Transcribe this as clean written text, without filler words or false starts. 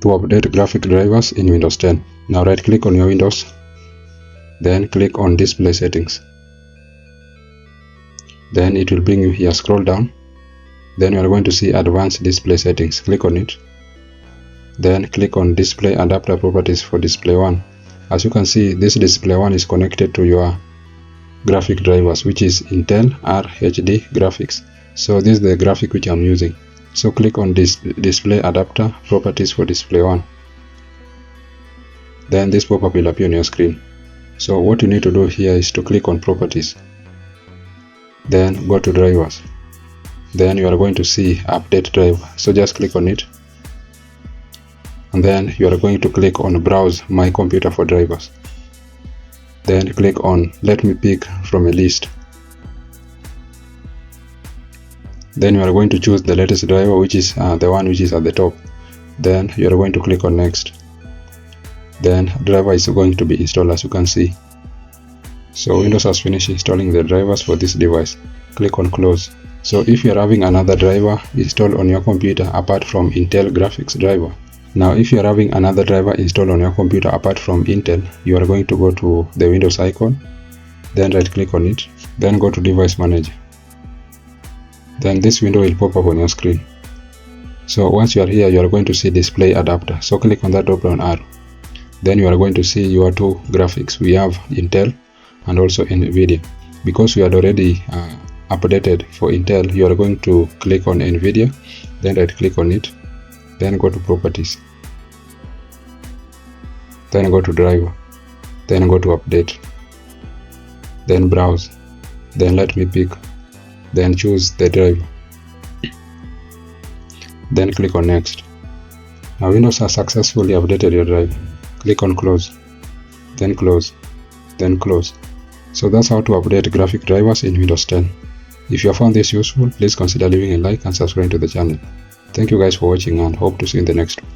to update graphic drivers in Windows 10. Now right click on your Windows, then click on display settings. Then it will bring you here. Scroll down, then you are going to see advanced display settings. Click on it, then click on display adapter properties for display 1. As you can see, this display 1 is connected to your graphic drivers, which is Intel RHD graphics. So this is the graphic which I'm using. So click on this display adapter properties for display 1. Then this pop-up will appear on your screen. So what you need to do here is to click on properties, then go to drivers. Then you are going to see update driver. So just click on it, and then you are going to click on browse my computer for drivers. Then click on let me pick from a list. Then you are going to choose the latest driver, which is the one which is at the top. Then you are going to click on next. Then driver is going to be installed, as you can see. So Windows has finished installing the drivers for this device. Click on close. So if you are having another driver installed on your computer apart from Intel graphics driver, now if you are having another driver installed on your computer apart from Intel, you are going to go to the Windows icon, then right click on it, then go to device manager. Then this window will pop up on your screen. So once you are here, you are going to see display adapter. So click on that drop down arrow. Then you are going to see your two graphics. We have Intel and also nvidia. Because we had already updated for Intel, you are going to click on nvidia, then right click on it, then go to properties, then go to driver, then go to update, then browse, then let me pick, then choose the driver, then click on next. Now Windows has successfully updated your drive. Click on close, then close, then close. So that's how to update graphic drivers in Windows 10. If you have found this useful, please consider leaving a like and subscribing to the channel. Thank you guys for watching, and hope to see you in the next one.